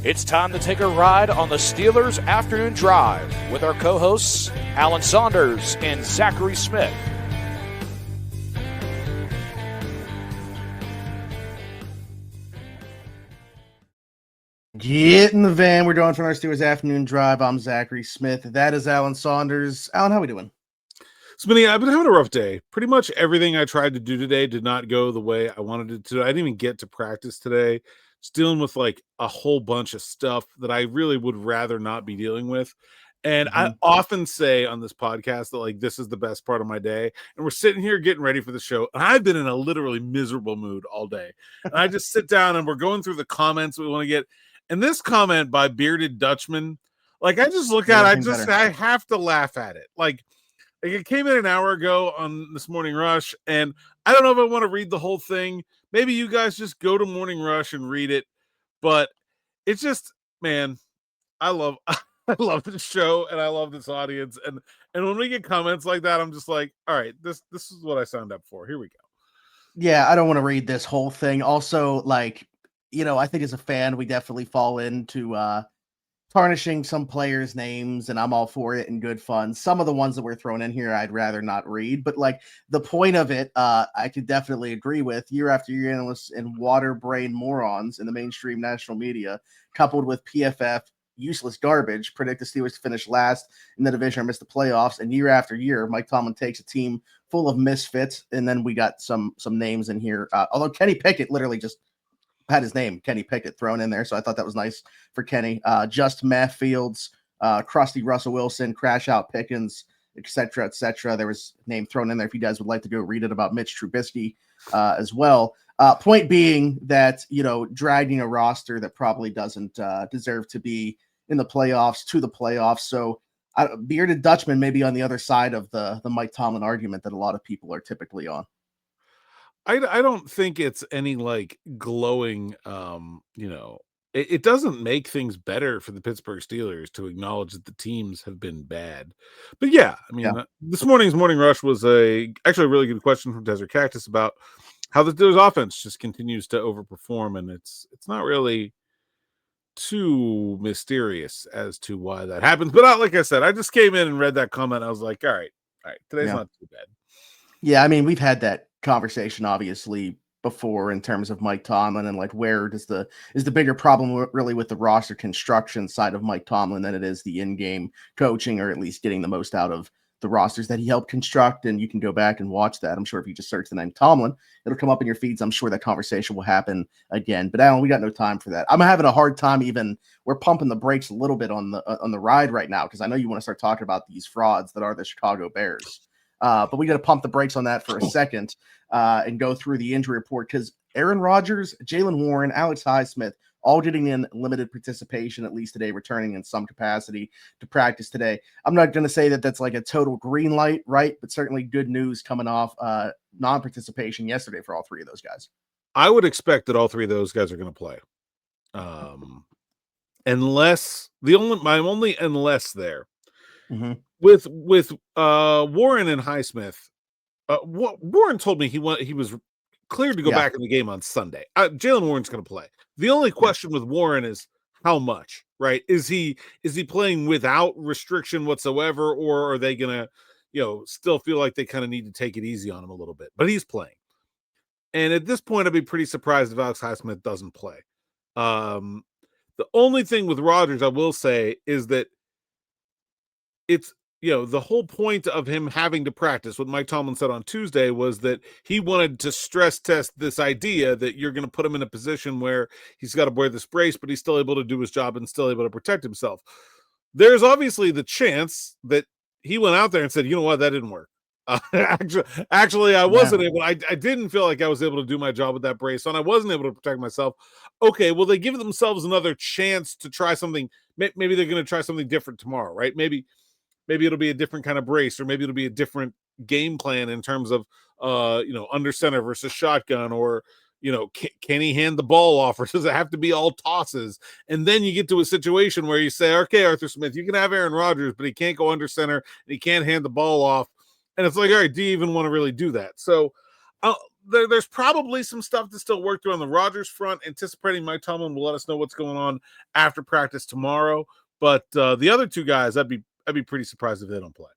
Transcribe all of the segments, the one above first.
It's time to take a ride on the Steelers Afternoon Drive with our co-hosts, Alan Saunders and Zachary Smith. Get in the van. We're going for our Steelers Afternoon Drive. I'm Zachary Smith. That is Alan Saunders. Alan, how are we doing? Smitty, I've been having a rough day. Pretty much everything I tried to do today did not go the way I wanted it to. I didn't even get to practice today. Just dealing with like a whole bunch of stuff that I really would rather not be dealing with. And I often say on this podcast that like this is the best part of my day. And we're sitting here getting ready for the show. And I've been in a literally miserable mood all day. And I just sit down and we're going through the comments we want to get. And this comment by Bearded Dutchman, like I just look at it, I have to laugh at it. Like it came in an hour ago on this Morning Rush, and I don't know if I want to read the whole thing. Maybe you guys just go to Morning Rush and read it. But it's just, man, I love this show and I love this audience. And when we get comments like that, I'm just like, all right, this is what I signed up for. Here we go. Yeah, I don't want to read this whole thing. Also, like, you know, I think as a fan, we definitely fall into tarnishing some players' names, and I'm all for it and good fun. Some of the ones that were thrown in here, I'd rather not read, but like the point of it, I could definitely agree with. Year after year, analysts and water brain morons in the mainstream national media, coupled with PFF useless garbage, predict the Steelers to finish last in the division or miss the playoffs. And year after year, Mike Tomlin takes a team full of misfits, and then we got some names in here. Although Kenny Pickett literally just had his name, Kenny Pickett, thrown in there. So I thought that was nice for Kenny. Just Matt Fields, Krusty Russell Wilson, Crash Out Pickens, et cetera, et cetera. There was a name thrown in there if you guys would like to go read it about Mitch Trubisky as well. Point being that, you know, dragging a roster that probably doesn't deserve to be in the playoffs to the playoffs. So Bearded Dutchman may be on the other side of the Mike Tomlin argument that a lot of people are typically on. I don't think it's any like glowing, you know, it doesn't make things better for the Pittsburgh Steelers to acknowledge that the teams have been bad. But yeah, I mean, this morning's Morning Rush was actually a really good question from Desert Cactus about how the Steelers offense just continues to overperform. And it's not really too mysterious as to why that happens. But like I said, I just came in and read that comment. I was like, all right, today's not too bad. Yeah, I mean, we've had that conversation obviously before in terms of Mike Tomlin and like where is the bigger problem really with the roster construction side of Mike Tomlin than it is the in-game coaching, or at least getting the most out of the rosters that he helped construct. And you can go back and watch that. I'm sure if you just search the name Tomlin, it'll come up in your feeds. I'm sure that conversation will happen again. But Alan, we got no time for that. I'm having a hard time we're pumping the brakes a little bit on the ride right now because I know you want to start talking about these frauds that are the Chicago Bears. But we got to pump the brakes on that for a second and go through the injury report because Aaron Rodgers, Jaylen Warren, Alex Highsmith, all getting in limited participation, at least today, returning in some capacity to practice today. I'm not going to say that that's like a total green light, right? But certainly good news coming off non-participation yesterday for all three of those guys. I would expect that all three of those guys are going to play. Unless my only unless there. Mm-hmm. With Warren and Highsmith, Warren told me he was cleared to go back in the game on Sunday. Jaylen Warren's going to play. The only question with Warren is how much, right? Is he playing without restriction whatsoever, or are they going to, you know, still feel like they kind of need to take it easy on him a little bit? But he's playing. And at this point, I'd be pretty surprised if Alex Highsmith doesn't play. The only thing with Rodgers, I will say, is that it's, you know, the whole point of him having to practice, what Mike Tomlin said on Tuesday, was that he wanted to stress test this idea that you're going to put him in a position where he's got to wear this brace, but he's still able to do his job and still able to protect himself. There's obviously the chance that he went out there and said, you know what, that didn't work. Actually, I wasn't able. I didn't feel like I was able to do my job with that brace on. I wasn't able to protect myself. Okay, well, they give themselves another chance to try something. Maybe they're going to try something different tomorrow, right? Maybe it'll be a different kind of brace, or maybe it'll be a different game plan in terms of, you know, under center versus shotgun, or, you know, can he hand the ball off, or does it have to be all tosses? And then you get to a situation where you say, okay, Arthur Smith, you can have Aaron Rodgers, but he can't go under center and he can't hand the ball off. And it's like, all right, do you even want to really do that? So there's probably some stuff to still work through on the Rodgers front. Anticipating Mike Tomlin will let us know what's going on after practice tomorrow. But the other two guys, I'd be pretty surprised if they don't play.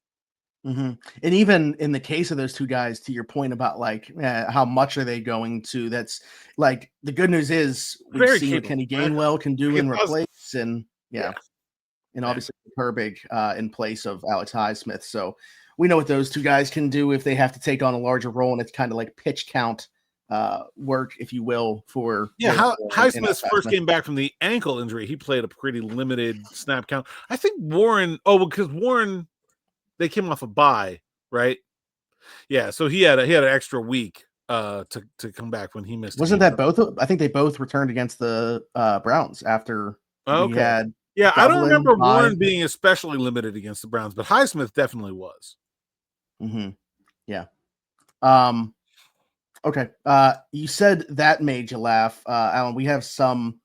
Mm-hmm. And even in the case of those two guys, to your point about like how much are they going to? That's like the good news is we've seen what Kenny Gainwell can do and replace, and and obviously Herbig in place of Alex Highsmith. So we know what those two guys can do if they have to take on a larger role, and it's kind of like pitch count work, if you will, for Highsmith first came back from the ankle injury. He played a pretty limited snap count. I think Warren. Because Warren. They came off a bye, right? Yeah, so he had an extra week to come back when he missed. Wasn't that both? I think they both returned against the Browns after we had. Yeah, I don't remember Warren being especially limited against the Browns, but Highsmith definitely was. Mm-hmm. Yeah. Okay. You said that made you laugh, Alan. We have some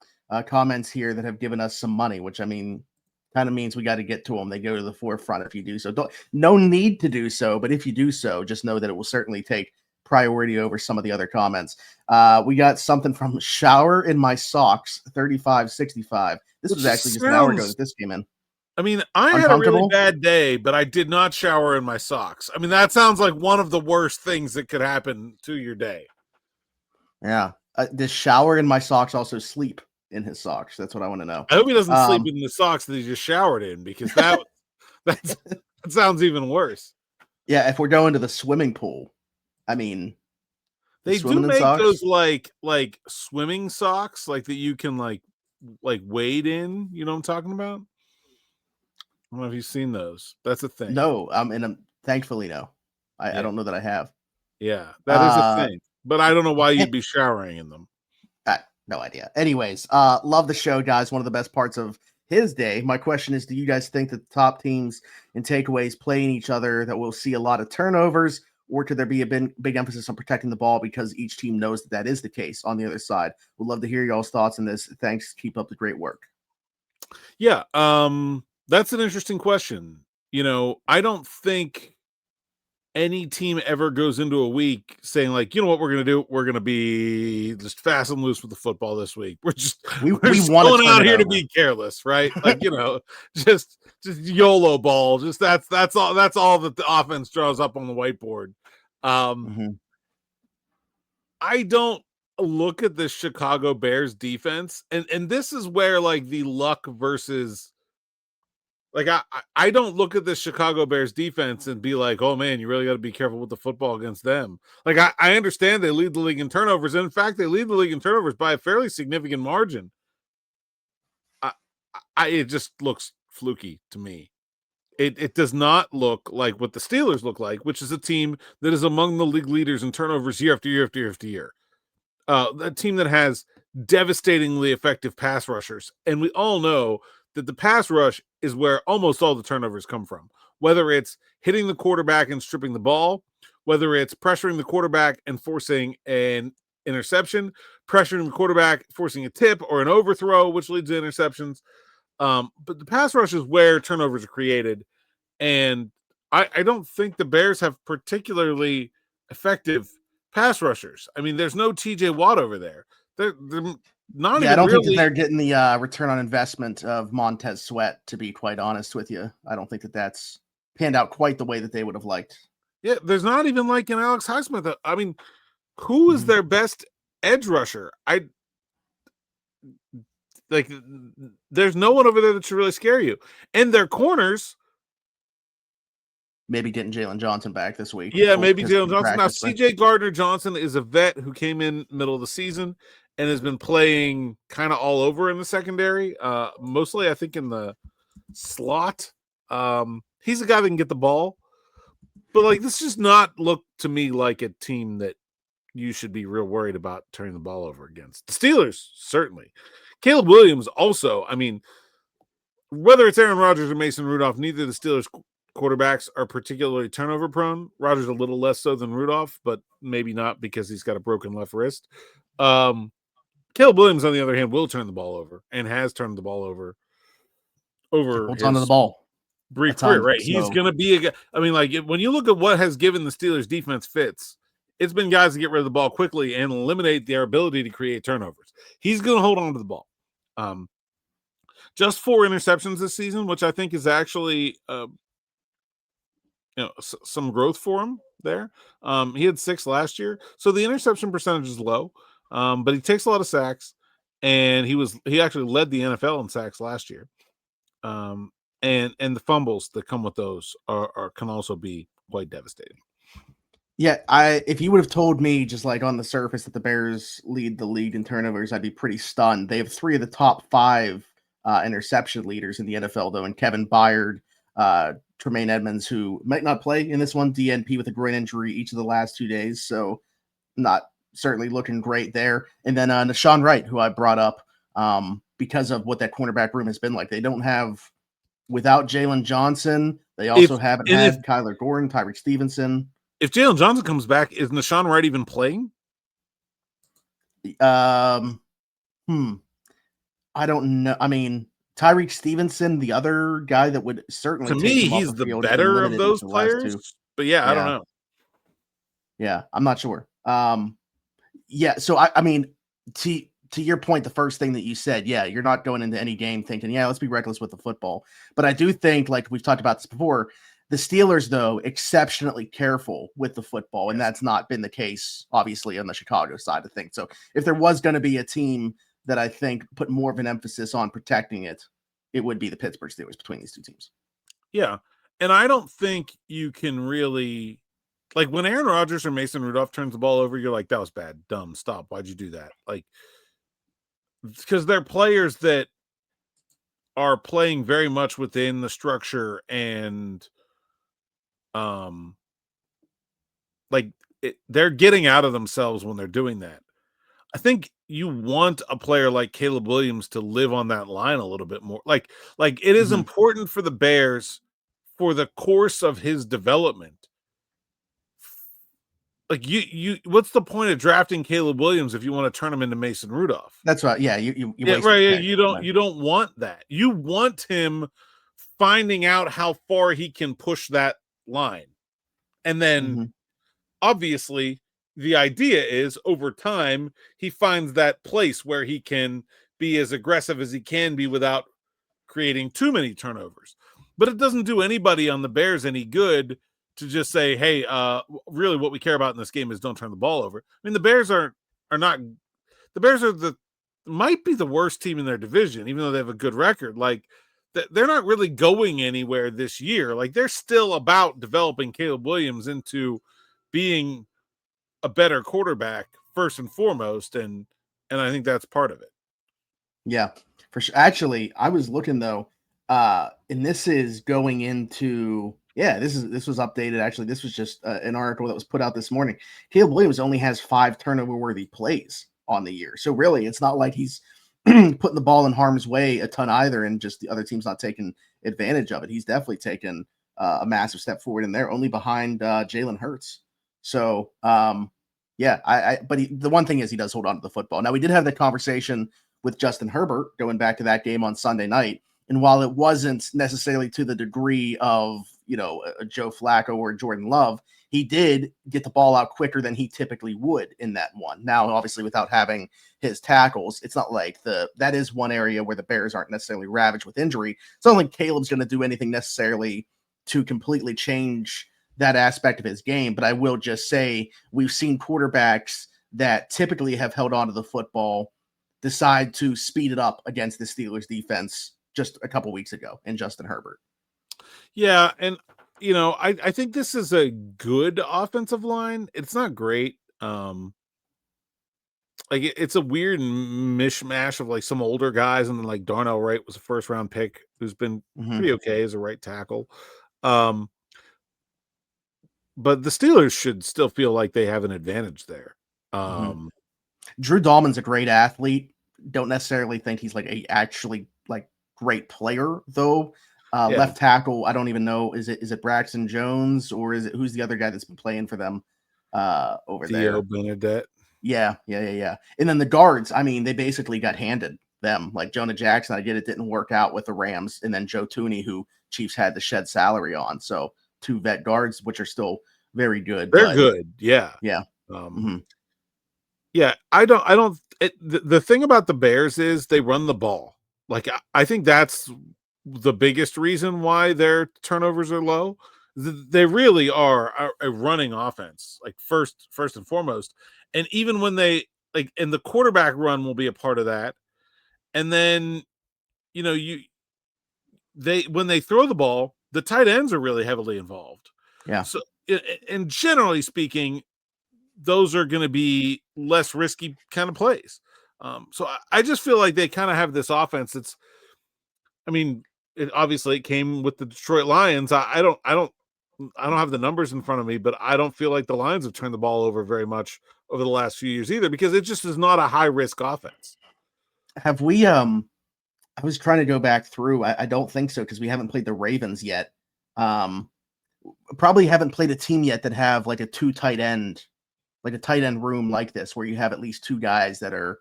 comments here that have given us some money, which I mean. Kind of means we got to get to them. They go to the forefront if you do so. No need to do so, but if you do so, just know that it will certainly take priority over some of the other comments. We got something from Shower in My Socks, 3565. This was actually just an hour ago that this came in. I mean, I had a really bad day, but I did not shower in my socks. I mean, that sounds like one of the worst things that could happen to your day. Yeah. Does Shower in My Socks also sleep in his socks? That's what I want to know. I hope he doesn't sleep in the socks that he just showered in, because that sounds even worse. Yeah, if we're going to the swimming pool, I mean, they do make those like swimming socks, like that you can like wade in. You know what I'm talking about? I don't know if you've seen those. That's a thing. No, thankfully no. I don't know that I have. Yeah, that is a thing. But I don't know why you'd be showering in them. No idea. Anyways, love the show, guys. One of the best parts of his day. My question is, do you guys think that the top teams in takeaways playing each other, that we'll see a lot of turnovers, or could there be a big emphasis on protecting the ball because each team knows that is the case on the other side? We'd love to hear y'all's thoughts on this. Thanks. Keep up the great work. Yeah, that's an interesting question. You know, I don't think any team ever goes into a week saying like, you know what we're going to do? We're going to be just fast and loose with the football this week. We're just going out here to be careless, right? Like, you know, just YOLO ball. Just that's all that the offense draws up on the whiteboard. I don't look at the Chicago Bears defense, and this is where like the luck versus. Like, I don't look at the Chicago Bears defense and be like, oh, man, you really got to be careful with the football against them. Like, I understand they lead the league in turnovers. And in fact, they lead the league in turnovers by a fairly significant margin. It just looks fluky to me. It does not look like what the Steelers look like, which is a team that is among the league leaders in turnovers year after year after year after year. A team that has devastatingly effective pass rushers. And we all know that the pass rush is where almost all the turnovers come from, whether it's hitting the quarterback and stripping the ball, whether it's pressuring the quarterback and forcing an interception, pressuring the quarterback, forcing a tip or an overthrow, which leads to interceptions. But the pass rush is where turnovers are created. And I don't think the Bears have particularly effective pass rushers. I mean, there's no TJ Watt over there. They're not. Yeah, I don't think that they're getting the return on investment of Montez Sweat, to be quite honest with you. I don't think that that's panned out quite the way that they would have liked. Yeah, there's not even like an Alex Highsmith. I mean, who is their best edge rusher? There's no one over there that should really scare you. And their corners. Maybe getting Jaylen Johnson back this week. Yeah, maybe Jaylen Johnson. Now, CJ Gardner-Johnson is a vet who came in middle of the season and has been playing kind of all over in the secondary, mostly I think in the slot. He's a guy that can get the ball. But like, this does not look to me like a team that you should be real worried about turning the ball over against. The Steelers, certainly. Caleb Williams also, I mean, whether it's Aaron Rodgers or Mason Rudolph, neither of the Steelers quarterbacks are particularly turnover prone. Rodgers a little less so than Rudolph, but maybe not because he's got a broken left wrist. Caleb Williams, on the other hand, will turn the ball over and has turned the ball over holds onto the ball. Brief career, right? So. He's going to be a guy. I mean, like, when you look at what has given the Steelers defense fits, It's been guys that get rid of the ball quickly and eliminate their ability to create turnovers. He's going to hold on to the ball. Just 4 interceptions this season, which I think is actually some growth for him there. He had 6 last year, so the interception percentage is low, but he takes a lot of sacks, and he actually led the NFL in sacks last year. And the fumbles that come with those can also be quite devastating. Yeah, if you would have told me just like on the surface that the Bears lead the league in turnovers, I'd be pretty stunned. They have 3 of the top 5 interception leaders in the NFL, though, and Kevin Byard, Tremaine Edmonds, who might not play in this one, DNP with a groin injury each of the last 2 days, so not certainly looking great there. And then Nashawn Wright, who I brought up because of what that cornerback room has been like. They don't have, without Jaylen Johnson, they also haven't had Kyler Gordon, Tyreek Stevenson. If Jaylen Johnson comes back, is Nashawn Wright even playing? I don't know. I mean, Tyreek Stevenson, the other guy that would certainly, to me, he's the better of those players. But I don't know. Yeah, I'm not sure. Yeah, so I mean, to your point, the first thing that you said, yeah, you're not going into any game thinking, yeah, let's be reckless with the football. But I do think, like we've talked about this before, the Steelers, though, exceptionally careful with the football, and that's not been the case, obviously, on the Chicago side of things. So if there was going to be a team that I think put more of an emphasis on protecting it, it would be the Pittsburgh Steelers between these two teams. Yeah, and I don't think you can really, like, when Aaron Rodgers or Mason Rudolph turns the ball over, you're like, that was bad, dumb, stop, why'd you do that? Like, because they're players that are playing very much within the structure and they're getting out of themselves when they're doing that. I think you want a player like Caleb Williams to live on that line a little bit more. Like it is important for the Bears for the course of his development. Like you what's the point of drafting Caleb Williams if you want to turn him into Mason Rudolph? That's right. Yeah, you right. You don't want that. You want him finding out how far he can push that line. And then obviously the idea is over time he finds that place where he can be as aggressive as he can be without creating too many turnovers. But it doesn't do anybody on the Bears any good to just say, hey, really what we care about in this game is don't turn the ball over. I mean, the Bears might be the worst team in their division, even though they have a good record. Like, they're not really going anywhere this year. Like, they're still about developing Caleb Williams into being a better quarterback first and foremost. And I think that's part of it. Yeah, for sure. Actually, I was looking though, and this is going into, this was updated. Actually, this was just an article that was put out this morning. Caleb Williams only has 5 turnover worthy plays on the year. So really, it's not like he's putting the ball in harm's way a ton either, and just the other team's not taking advantage of it. He's definitely taken a massive step forward in there, only behind Jalen Hurts. So, but the one thing is he does hold on to the football. Now, we did have the conversation with Justin Herbert going back to that game on Sunday night. And while it wasn't necessarily to the degree of, a Joe Flacco or Jordan Love, he did get the ball out quicker than he typically would in that one. Now, obviously, without having his tackles, it's not like that is one area where the Bears aren't necessarily ravaged with injury. It's not like Caleb's going to do anything necessarily to completely change that aspect of his game. But I will just say we've seen quarterbacks that typically have held on to the football decide to speed it up against the Steelers defense just a couple weeks ago in Justin Herbert. Yeah, and I think this is a good offensive line. It's not great. It's a weird mishmash of like some older guys, and then like Darnell Wright was a first round pick who's been pretty okay as a right tackle. But the Steelers should still feel like they have an advantage there. Drew Dahlman's a great athlete. Don't necessarily think he's like a actually like great player though. Left tackle, I don't even know. Is it Braxton Jones or who's the other guy that's been playing for them over there? Theo Bernadette. Yeah. And then the guards, I mean, they basically got handed them. Like Jonah Jackson, I get it didn't work out with the Rams, and then Joe Tooney, who Chiefs had to shed salary on. So 2 vet guards, which are still very good. They're good. Yeah. Yeah, the thing about the Bears is they run the ball. Like, I think that's the biggest reason why their turnovers are low. They really are a running offense, like first and foremost. And even when they and the quarterback run will be a part of that. And then, when they throw the ball, the tight ends are really heavily involved. Yeah. So, and generally speaking, those are going to be less risky kind of plays. So I just feel like they kind of have this offense that's, obviously it came with the Detroit Lions. I don't have the numbers in front of me, but I don't feel like the Lions have turned the ball over very much over the last few years either, because it just is not a high risk offense. Have we, I was trying to go back through. I don't think so, because we haven't played the Ravens yet. Probably haven't played a team yet that have like a tight end room like this, where you have at least two guys that are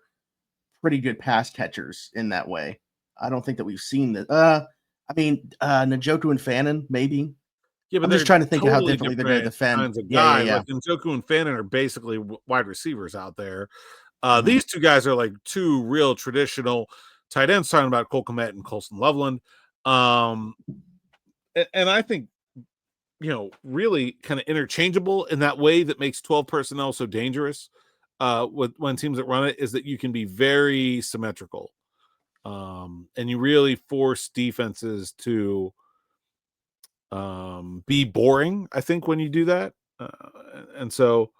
pretty good pass catchers in that way. I don't think that we've seen that. Njoku and Fannin, maybe. Yeah, but I'm just trying to think totally of how differently they're going to defend. Kinds of guys. Like Njoku and Fannin are basically wide receivers out there. These two guys are like two real traditional tight ends, talking about Cole Kmet and Colston Loveland. And I think, really kind of interchangeable in that way that makes 12 personnel so dangerous when teams that run it, is that you can be very symmetrical. And you really force defenses to be boring, I think, when you do that. And so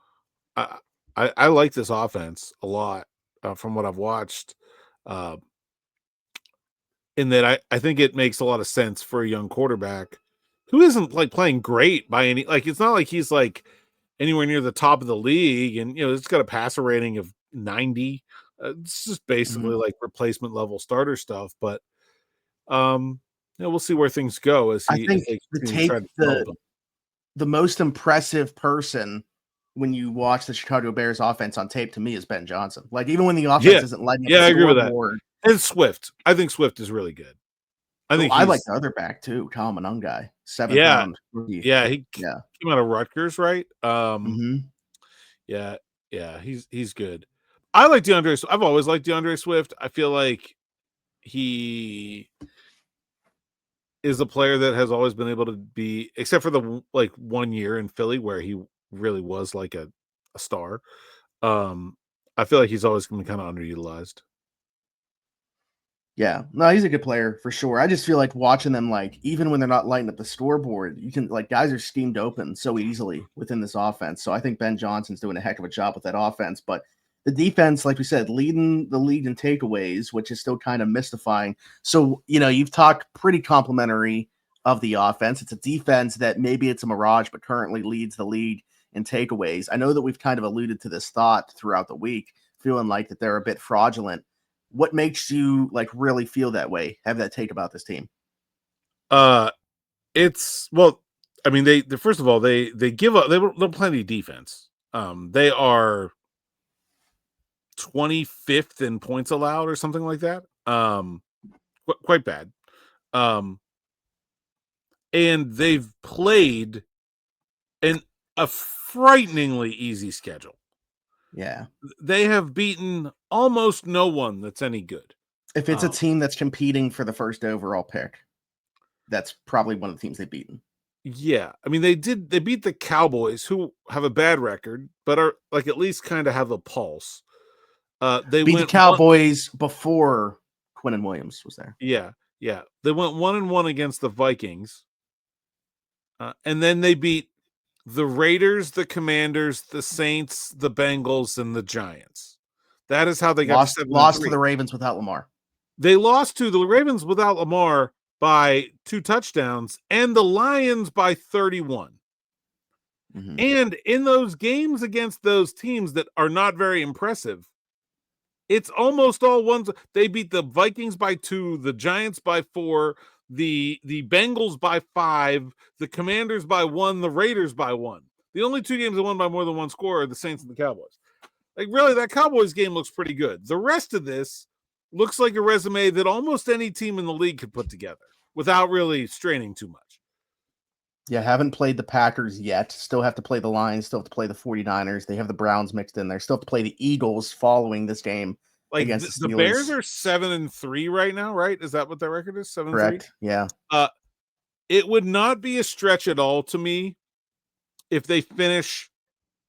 I like this offense a lot from what I've watched. In that I think it makes a lot of sense for a young quarterback who isn't like playing great by any, like, it's not like he's like anywhere near the top of the league, and it's got a passer rating of 90. It's just basically like replacement level starter stuff, but we'll see where things go as he. I think the most impressive person when you watch the Chicago Bears offense on tape, to me, is Ben Johnson. Like, even when the offense isn't lighting up, I agree with that. And Swift, I think Swift is really good. I like the other back too, Kyle Monungai, 7th round. Yeah, he came out of Rutgers, right? Yeah, he's good. I like DeAndre. I've always liked DeAndre Swift. I feel like he is a player that has always been able to be, except for the 1 year in Philly where he really was like a star. I feel like he's always been kind of underutilized. Yeah, no, he's a good player for sure. I just feel like watching them, like, even when they're not lighting up the scoreboard, you can, like, guys are schemed open so easily within this offense. So I think Ben Johnson's doing a heck of a job with that offense. But the defense, like we said, leading the league in takeaways, which is still kind of mystifying. So, you've talked pretty complimentary of the offense. It's a defense that maybe it's a mirage, but currently leads the league in takeaways. I know that we've kind of alluded to this thought throughout the week, feeling like that they're a bit fraudulent. What makes you really feel that way? Have that take about this team? It's they first of all, they give up. They're plenty defense. They are 25th in points allowed or something like that. Quite bad. And they've played a frighteningly easy schedule. Yeah. They have beaten almost no one that's any good. If it's a team that's competing for the first overall pick, that's probably one of the teams they've beaten. Yeah. They beat the Cowboys, who have a bad record, but are at least kind of have a pulse. They beat the Cowboys before Quinnen Williams was there. Yeah. Yeah. They went 1-1 against the Vikings. And then they beat the Raiders, the Commanders, the Saints, the Bengals, and the Giants. That is how they got lost to the Ravens without Lamar. They lost to the Ravens without Lamar by 2 touchdowns, and the Lions by 31. Mm-hmm. And in those games against those teams that are not very impressive, it's almost all ones. They beat the Vikings by 2, the Giants by 4, the Bengals by 5, the Commanders by 1, the Raiders by 1. The only 2 games that won by more than one score are the Saints and the Cowboys. Really, that Cowboys game looks pretty good. The rest of this looks like a resume that almost any team in the league could put together without really straining too much. Yeah, haven't played the Packers yet. Still have to play the Lions, still have to play the 49ers. They have the Browns mixed in there. Still have to play the Eagles following this game Like against the the Bears Steelers. are 7-3 right now, right? Is that what their record is? 7-3? Correct. Yeah. It would not be a stretch at all to me if they finish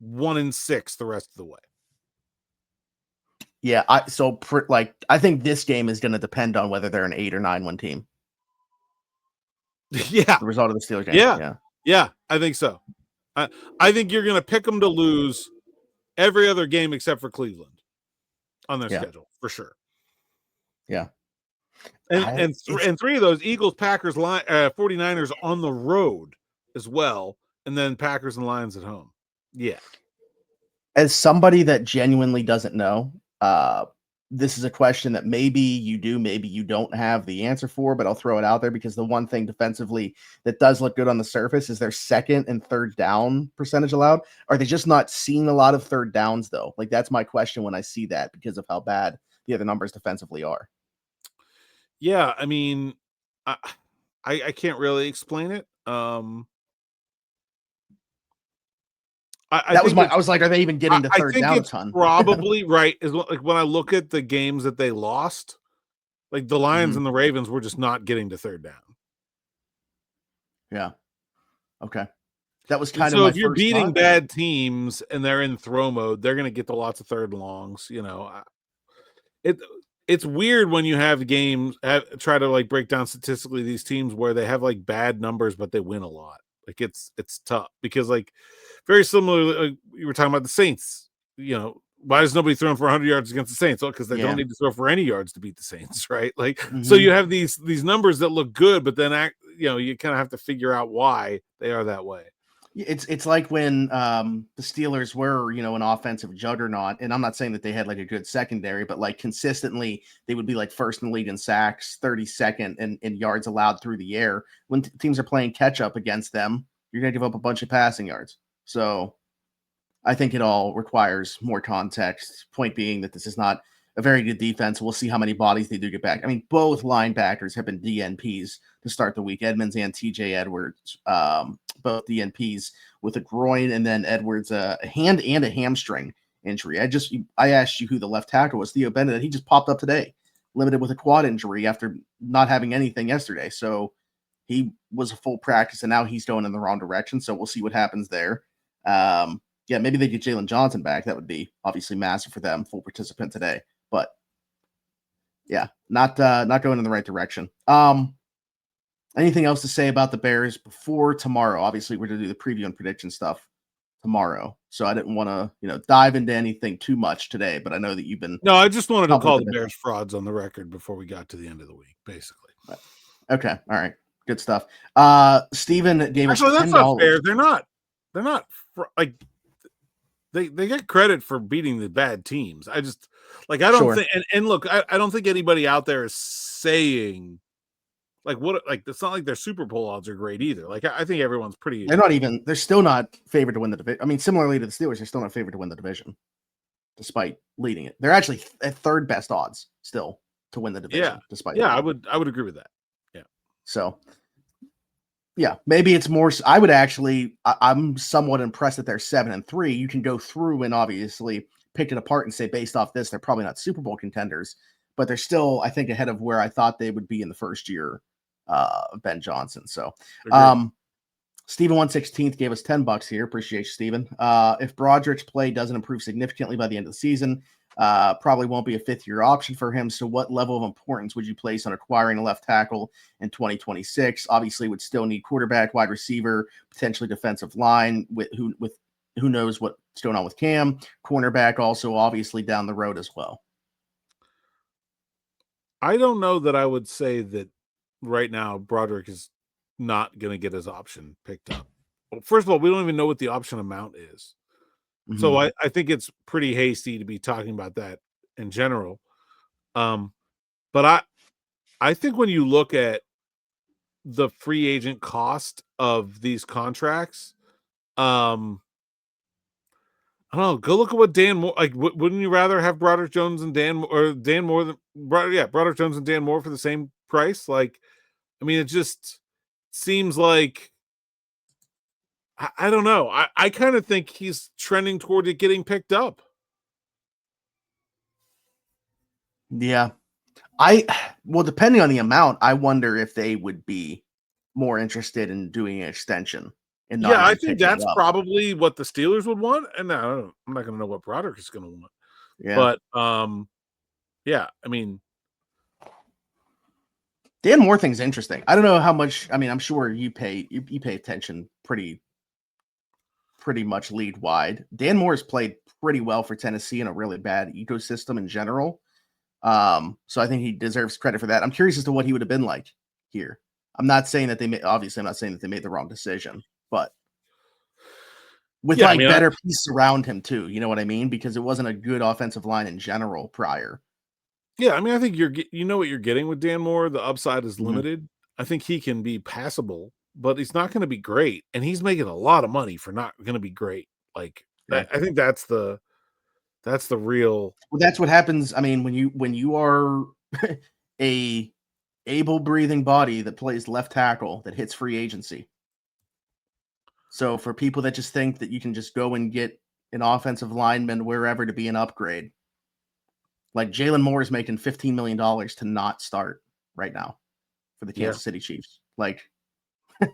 1-6 the rest of the way. Yeah, I think this game is going to depend on whether they're an 8 or 9-1 team. Yeah. The result of the Steelers game. Yeah, I think so. I think you're going to pick them to lose every other game except for Cleveland on their schedule, for sure. Yeah. And three of those, Eagles, Packers, 49ers on the road as well, and then Packers and Lions at home. Yeah. As somebody that genuinely doesn't know, this is a question that maybe you do, maybe you don't have the answer for, but I'll throw it out there because the one thing defensively that does look good on the surface is their second and third down percentage allowed. Are they just not seeing a lot of third downs, though? Like, that's my question when I see that because of how bad the other numbers defensively are. Yeah, I mean, I can't really explain it. I was like, are they even getting the third down a ton? Probably right. Is like when I look at the games that they lost, like the Lions and the Ravens were just not getting to third down. Yeah. Okay. That was kind of so if you're beating bad teams and they're in throw mode, they're going to get to lots of third and longs. You know, it's weird when you have games try to like break down statistically these teams where they have like bad numbers but they win a lot. Like it's tough because like very similar. Like you were talking about the Saints. You know, why is nobody throwing for 100 yards against the Saints? Well, because they don't need to throw for any yards to beat the Saints, right? Like so you have these numbers that look good, but then you kind of have to figure out why they are that way. It's like when the Steelers were, an offensive juggernaut, and I'm not saying that they had like a good secondary, but like consistently they would be like first in the league in sacks, 32nd in yards allowed through the air. When teams are playing catch up against them, you're going to give up a bunch of passing yards. So I think it all requires more context. Point being that this is not a very good defense. We'll see how many bodies they do get back. I mean, both linebackers have been DNPs to start the week. Edmonds and TJ Edwards, both DNPs with a groin, and then Edwards a hand and a hamstring injury. I asked you who the left tackle was, Theo Bennett. He just popped up today, limited with a quad injury after not having anything yesterday. So he was a full practice, and now he's going in the wrong direction. So we'll see what happens there. Maybe they get Jaylen Johnson back. That would be obviously massive for them, full participant today. But yeah, not going in the right direction. Anything else to say about the Bears before tomorrow? Obviously, we're going to do the preview and prediction stuff tomorrow, so I didn't want to dive into anything too much today. But I know that you've been. No, I just wanted to call the Bears frauds on the record before we got to the end of the week, basically. Okay, all right, good stuff. Steven gave us $10. That's not fair. They're not like. They get credit for beating the bad teams. I just I don't think and look, I don't think anybody out there is saying it's not like their Super Bowl odds are great either. Like I think everyone's pretty. They're still not favored to win the division. I mean, similarly to the Steelers, they're still not favored to win the division, despite leading it. They're actually at third best odds still to win the division. I would agree with that. Yeah. So. Yeah, maybe it's more. I'm somewhat impressed that they're 7-3. You can go through and obviously pick it apart and say, based off this, they're probably not Super Bowl contenders, but they're still, I think, ahead of where I thought they would be in the first year of Ben Johnson. So, Stephen 116th gave us $10 here. Appreciate you, Stephen. If Broderick's play doesn't improve significantly by the end of the season, probably won't be a fifth-year option for him. So what level of importance would you place on acquiring a left tackle in 2026? Obviously, would still need quarterback, wide receiver, potentially defensive line with who knows what's going on with Cam, cornerback also obviously down the road as well. I don't know that I would say that right now Broderick is not going to get his option picked up. Well, first of all, we don't even know what the option amount is. Mm-hmm. So I think it's pretty hasty to be talking about that in general. But I think when you look at the free agent cost of these contracts, I don't know. Go look at what Dan Moore. Like, wouldn't you rather have Broderick Jones and Dan Moore than Broderick Jones and Dan Moore for the same price? Like, I mean, it just seems like I don't know. I kind of think he's trending toward it getting picked up. Yeah. Well, depending on the amount, I wonder if they would be more interested in doing an extension and not Yeah, I even think picking it that's up. probably what the Steelers would want. And I'm not going to know what Broderick is going to want. Yeah. But yeah, I mean, Dan Moore thing's interesting. I don't know how much. I mean, I'm sure you pay attention pretty much league wide. Dan Moore's played pretty well for Tennessee in a really bad ecosystem in general. So I think he deserves credit for that. I'm curious as to what he would have been like here. I'm not saying that obviously I'm not saying that they made the wrong decision, but with better pieces around him too. You know what I mean? Because it wasn't a good offensive line in general prior. Yeah, I mean, I think you know what you're getting with Dan Moore. The upside is limited. I think he can be passable, but he's not going to be great, and he's making a lot of money for not going to be great. Like, I think that's the real. Well, that's what happens. I mean, when you are a able breathing body that plays left tackle that hits free agency. So for people that just think that you can just go and get an offensive lineman wherever to be an upgrade, like Jaylen Moore is making $15 million to not start right now for the Kansas City Chiefs. Like,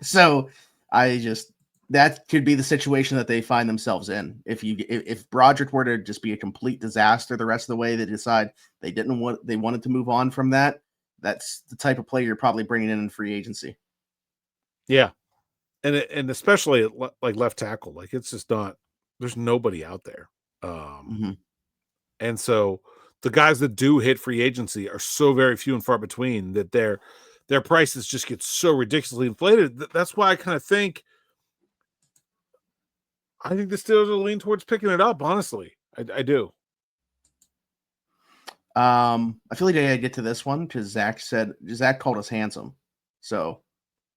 so that could be the situation that they find themselves in. If Broderick were to just be a complete disaster the rest of the way, they decide they wanted to move on from that. That's the type of player you're probably bringing in free agency. Yeah. And especially like left tackle, like it's just not, there's nobody out there. And so the guys that do hit free agency are so very few and far between that their prices just get so ridiculously inflated. That's why I kind of think the Steelers will lean towards picking it up. Honestly, I do. I feel like I gotta get to this one because Zach called us handsome. So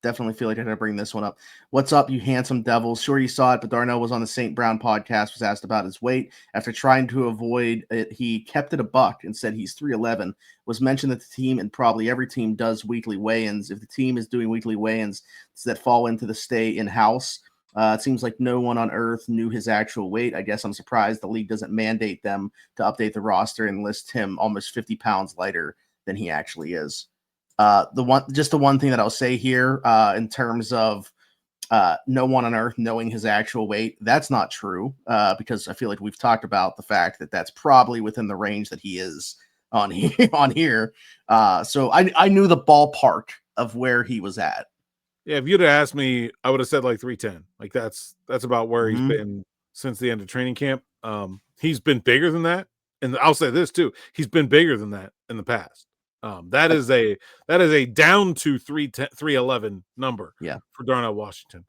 definitely feel like I gotta bring this one up. What's up, you handsome devils? Sure you saw it, but Darnell was on the St. Brown podcast, was asked about his weight. After trying to avoid it, he kept it a buck and said he's 311. Was mentioned that the team, and probably every team, does weekly weigh-ins. If the team is doing weekly weigh-ins that fall into the stay in-house, it seems like no one on earth knew his actual weight. I guess I'm surprised the league doesn't mandate them to update the roster and list him almost 50 pounds lighter than he actually is. The one thing that I'll say here in terms of no one on earth knowing his actual weight, that's not true because I feel like we've talked about the fact that that's probably within the range that he is on here. So I knew the ballpark of where he was at. Yeah, if you'd have asked me, I would have said like 310. Like that's about where he's been since the end of training camp. He's been bigger than that, and I'll say this too: he's been bigger than that in the past. That is a down to 311 number. Yeah, for Darnell Washington.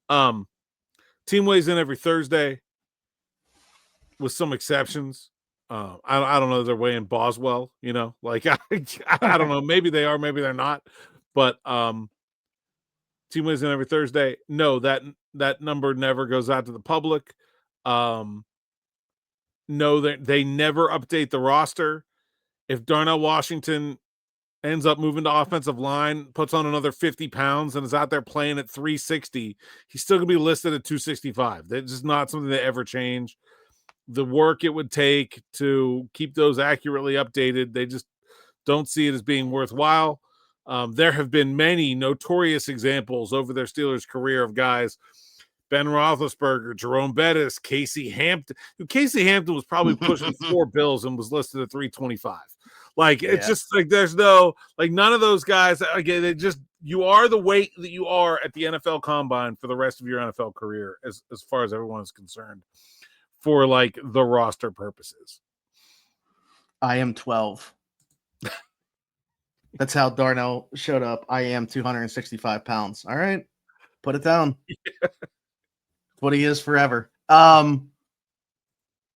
Team weighs in every Thursday, with some exceptions. I don't know. They're weighing Boswell. You know, like I don't know. Maybe they are. Maybe they're not. But team weighs in every Thursday. No, that number never goes out to the public. No, they never update the roster. If Darnell Washington ends up moving to offensive line, puts on another 50 pounds, and is out there playing at 360, he's still going to be listed at 265. That's just not something that ever change. The work it would take to keep those accurately updated, they just don't see it as being worthwhile. There have been many notorious examples over their Steelers career of guys, Ben Roethlisberger, Jerome Bettis, Casey Hampton. Casey Hampton was probably pushing 4 bills and was listed at 325. Like, it's just like there's no, like, none of those guys, again, they just, you are the weight that you are at the NFL Combine for the rest of your NFL career, as far as everyone is concerned, for like the roster purposes. I am 12. That's how Darnell showed up. I am 265 pounds. All right. Put it down. Yeah. What he is forever.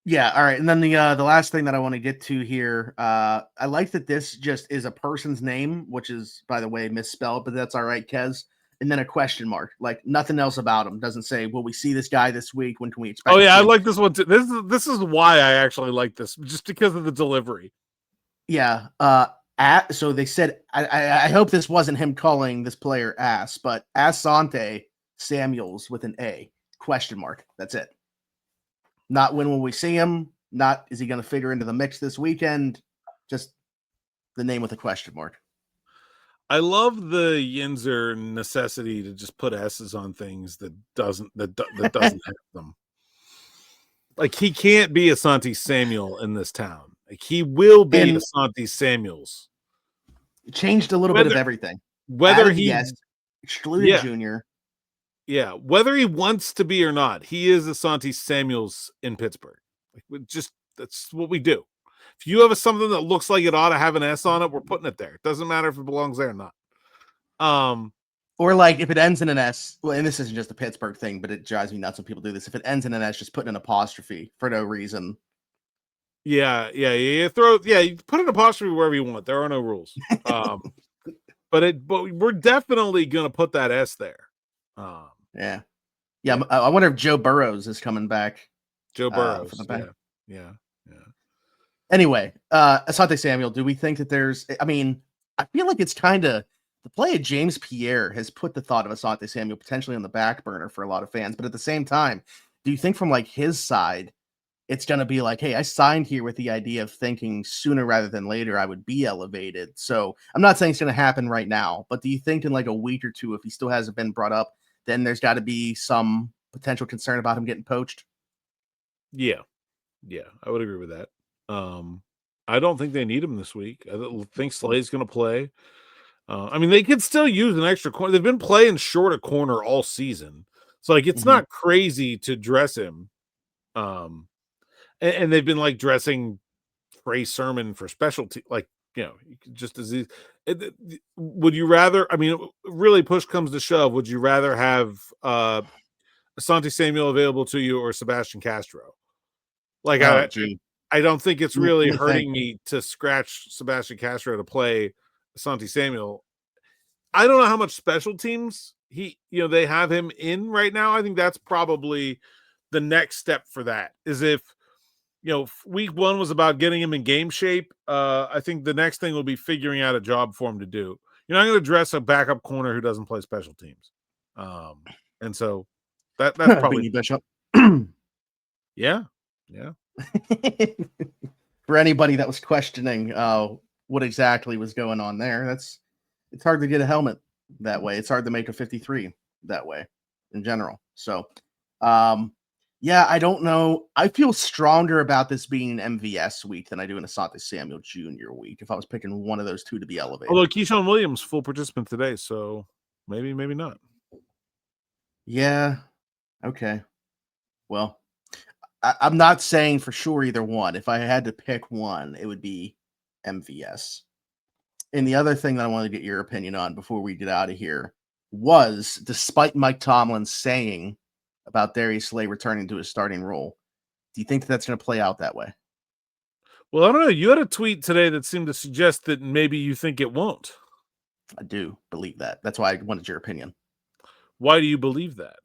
Yeah, all right. And then the last thing that I want to get to here, I like that this just is a person's name, which is, by the way, misspelled, but that's all right, Kez. And then a question mark, like nothing else about him. Doesn't say, will we see this guy this week? When can we expect? Oh yeah, I like this one too. This is why I actually like this, just because of the delivery. Yeah. So they said, I hope this wasn't him calling this player ass, but Asante Samuels with an A. Question mark. That's it. Not when will we see him? Not is he going to figure into the mix this weekend? Just the name with a question mark. I love the Yinzer necessity to just put S's on things that doesn't have them. Like, he can't be Asante Samuel in this town. Like, he will be Asante Samuels. Changed a little bit of everything. Whether he excluded Junior. Yeah, whether he wants to be or not, he is Asante Samuels in Pittsburgh. Like, that's what we do. If you have something that looks like it ought to have an S on it, we're putting it there. It doesn't matter if it belongs there or not. Or like if it ends in an S, well, and this isn't just a Pittsburgh thing, but it drives me nuts when people do this. If it ends in an S, just put an apostrophe for no reason. Yeah. You put an apostrophe wherever you want. There are no rules. But we're definitely gonna put that S there. Yeah. I wonder if Joe Burrows is coming back. Joe Burrows. Yeah. Anyway, Asante Samuel, do we think that I feel like it's kind of the play of James Pierre has put the thought of Asante Samuel potentially on the back burner for a lot of fans. But at the same time, do you think from like his side, it's going to be like, hey, I signed here with the idea of thinking sooner rather than later I would be elevated. So I'm not saying it's going to happen right now, but do you think in like a week or two, if he still hasn't been brought up, then there's got to be some potential concern about him getting poached? Yeah, I would agree with that. I don't think they need him this week. I think Slade's going to play. They could still use an extra corner. They've been playing short a corner all season. So like, it's not crazy to dress him. And they've been like dressing Trey Sermon for specialty, like, just as easy. Would you rather, really push comes to shove, would you rather have Asante Samuel available to you or Sebastian Castro? Like, I don't think it's really hurting me to scratch Sebastian Castro to play Asante Samuel. I don't know how much special teams they have him in right now. I think that's probably the next step for that, is if week one was about getting him in game shape. I think the next thing will be figuring out a job for him to do. You're not going to dress a backup corner who doesn't play special teams. And so that's probably Bishop. Yeah. For anybody that was questioning what exactly was going on there, it's hard to get a helmet that way. It's hard to make a 53 that way in general. So, I don't know. I feel stronger about this being an MVS week than I do an Asante Samuel Jr. week if I was picking one of those two to be elevated. Although Keyshawn Williams full participant today, so maybe not. Yeah. Okay. Well, I'm not saying for sure either one. If I had to pick one, it would be MVS. And the other thing that I wanted to get your opinion on before we get out of here was, despite Mike Tomlin saying about Darius Slay returning to his starting role, do you think that's going to play out that way? Well, I don't know. You had a tweet today that seemed to suggest that maybe you think it won't. I do believe that. That's why I wanted your opinion. Why do you believe that?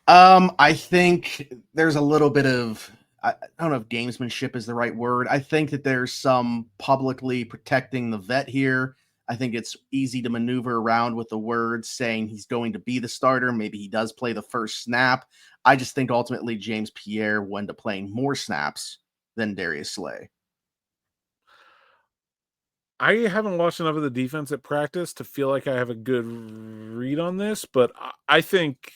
I think there's a little bit of, I don't know if gamesmanship is the right word. I think that there's some publicly protecting the vet here. I think it's easy to maneuver around with the words saying he's going to be the starter. Maybe he does play the first snap. I just think ultimately James Pierre will end up playing more snaps than Darius Slay. I haven't watched enough of the defense at practice to feel like I have a good read on this, but I think,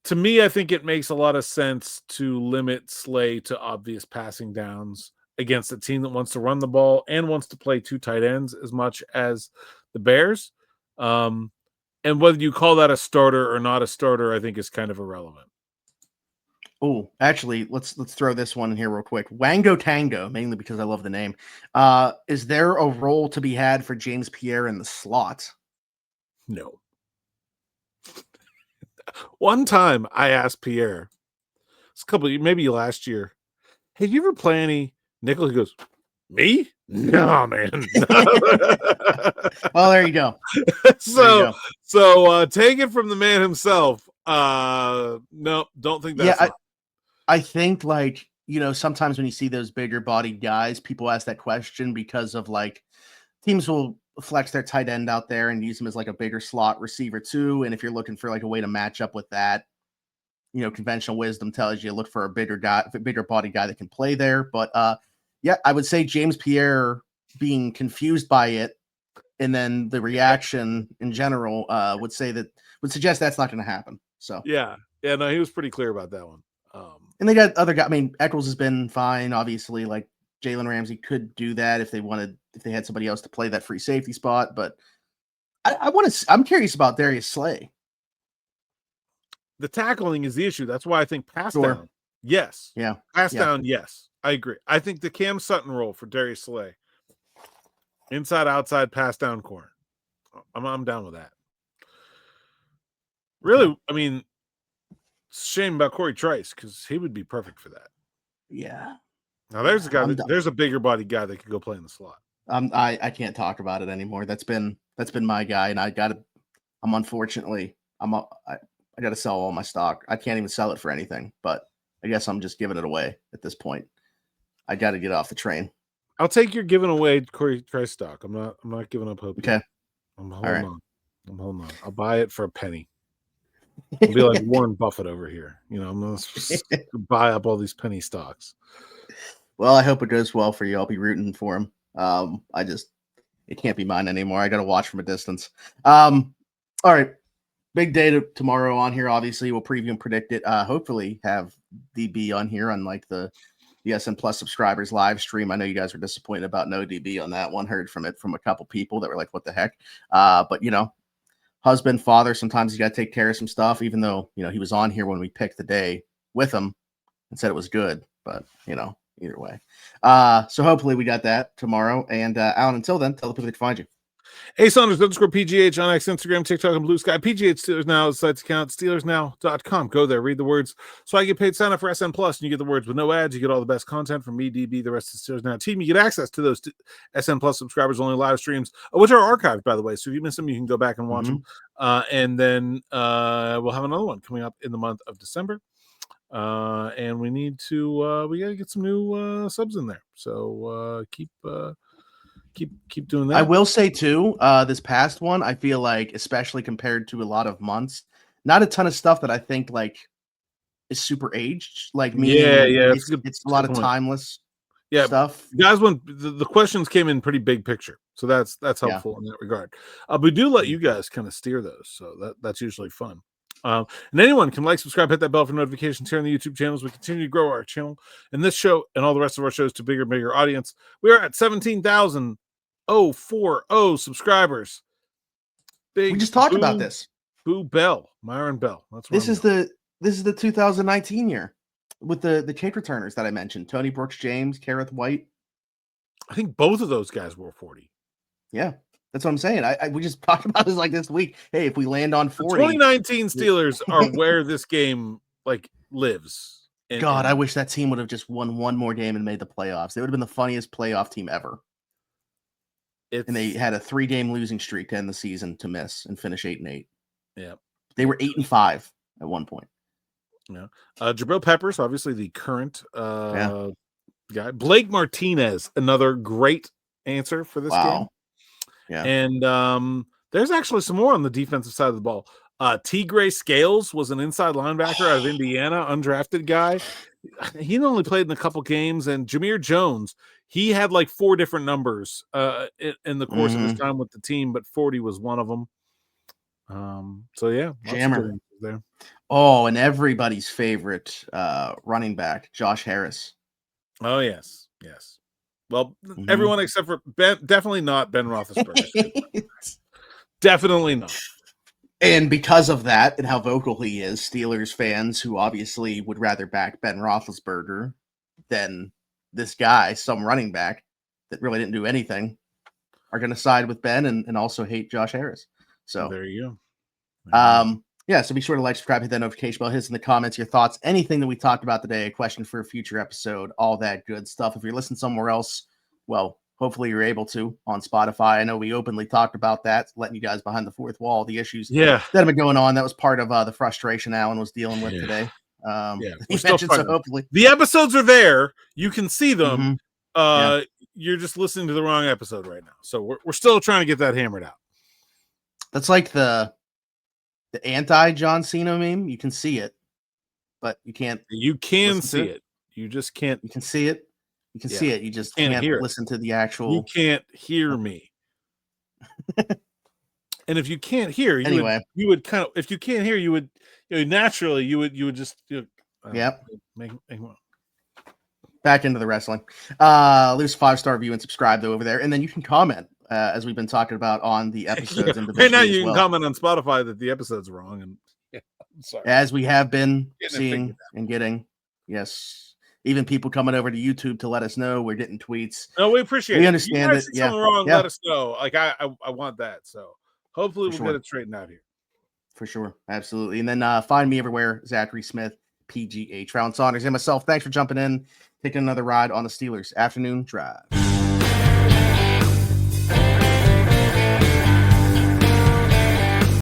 to me, I think it makes a lot of sense to limit Slay to obvious passing downs against a team that wants to run the ball and wants to play two tight ends as much as the Bears. And whether you call that a starter or not a starter, I think is kind of irrelevant. Oh, actually, let's throw this one in here real quick. Wango Tango, mainly because I love the name. Is there a role to be had for James Pierre in the slot? No. One time I asked Pierre, maybe last year, hey, do you ever play any nickel? He goes, me? No, man. Well, there you go. So take it from the man himself. No, don't think that's right. I think sometimes when you see those bigger bodied guys, people ask that question because of teams will flex their tight end out there and use him as like a bigger slot receiver too. And if you're looking for like a way to match up with that, conventional wisdom tells you look for a bigger body guy that can play there. But yeah, I would say James Pierre being confused by it and then the reaction in general would suggest that's not going to happen. So yeah, no, he was pretty clear about that one. And they got other guys. I mean, Eccles has been fine. Obviously, like Jalen Ramsey could do that if they had somebody else to play that free safety spot. But I'm curious about Darius Slay. The tackling is the issue. That's why I think pass down. Yes. Yeah. Pass down. Yes. I agree. I think the Cam Sutton role for Darius Slay, inside, outside, pass down corner. I'm down with that. Really, I mean, it's a shame about Corey Trice because he would be perfect for that. Yeah. Now there's a guy. There's a bigger body guy that could go play in the slot. I can't talk about it anymore. That's been my guy, and I got to sell all my stock. I can't even sell it for anything, but I guess I'm just giving it away at this point. I got to get off the train. I'll take your giving away Corey Trice stock. I'm not giving up hope. Okay. I'm holding on. I'll buy it for a penny. I'll be like Warren Buffett over here. I'm going to buy up all these penny stocks. Well, I hope it goes well for you. I'll be rooting for him. It can't be mine anymore. I got to watch from a distance. All right. Big day tomorrow on here. Obviously, we'll preview and predict it. Hopefully have DB on here on like the SN Plus subscribers live stream. I know you guys were disappointed about no DB on that one. Heard from a couple people that were like, what the heck? But husband, father, sometimes you got to take care of some stuff, even though, he was on here when we picked the day with him and said it was good, but either way. So hopefully we got that tomorrow. And Alan, until then, tell the people to find you. Saunders _PGH on X, Instagram, TikTok, and Blue Sky. PGH Steelers Now, site's account, SteelersNow.com. Go there, read the words. So I get paid, sign up for SN Plus, and you get the words with no ads. You get all the best content from me, DB, the rest of the Steelers Now team. You get access to those SN Plus subscribers only live streams, which are archived, by the way. So if you miss them, you can go back and watch them. And then we'll have another one coming up in the month of December. And we need to we got to get some new subs in there. So keep doing that. I will say too, this past one, I feel like, especially compared to a lot of months, not a ton of stuff that I think like is super aged. Like me, it's a lot of timeless stuff. Guys, when the questions came in pretty big picture, so that's helpful in that regard. We do let you guys kind of steer those, so that's usually fun. And anyone can like, subscribe, hit that bell for notifications here on the YouTube channels. We continue to grow our channel and this show and all the rest of our shows to bigger and bigger audience. We are at 17,040 subscribers. We just talked about this. Myron Bell. This is the 2019 year with the kick returners that I mentioned. Tony Brooks James, Kareth White. I think both of those guys were 40. Yeah. That's what I'm saying. We just talked about this like this week. Hey, if we land on 40, the 2019 Steelers are where this game like lives. God, I wish that team would have just won one more game and made the playoffs. They would have been the funniest playoff team ever. And they had a 3-game losing streak to end the season to miss and finish 8-8. Yeah, they were 8-5 at one point. Yeah, Jabril Peppers, obviously the current guy. Blake Martinez, another great answer for this game. Yeah, and there's actually some more on the defensive side of the ball. T. Gray Scales was an inside linebacker out of Indiana, undrafted guy. He only played in a couple games. And Jameer Jones, he had like 4 different numbers in the course of his time with the team, but 40 was one of them. So yeah, Jammer there. Oh, and everybody's favorite running back, Josh Harris. Oh yes. Well, everyone except for Ben, definitely not Ben Roethlisberger. Definitely not. And because of that and how vocal he is, Steelers fans who obviously would rather back Ben Roethlisberger than this guy, some running back that really didn't do anything, are going to side with Ben and also hate Josh Harris. So there you go. Yeah, so be sure to like, subscribe, hit that notification bell, hit us in the comments, your thoughts, anything that we talked about today, a question for a future episode, all that good stuff. If you're listening somewhere else, well, hopefully you're able to on Spotify. I know we openly talked about that, letting you guys behind the fourth wall, the issues that have been going on. That was part of the frustration Alan was dealing with today. So hopefully the episodes are there. You can see them. you're just listening to the wrong episode right now. So we're still trying to get that hammered out. That's like the anti John Cena meme. You can see it, but you can't. You can see it. You just can't. You can see it. You can see it. You just can't listen to the actual. You can't hear me. And if you can't hear, you would kind of. If you can't hear, you would naturally you would just. Yep. Make back into the wrestling. Leave us a 5-star review and subscribe though over there, and then you can comment as we've been talking about on the episodes. Right now, you can comment on Spotify that the episode's wrong, and I'm sorry. As we have been seeing and getting, yes, even people coming over to YouTube to let us know. We're getting tweets. No, we appreciate it. We understand it. Yeah, something wrong. Let us know. Like I want that. So hopefully we'll get it straightened out here. For sure, absolutely. And then find me everywhere, Zachary Smith, PGH, Alan Saunders, and myself. Thanks for jumping in, taking another ride on the Steelers Afternoon Drive.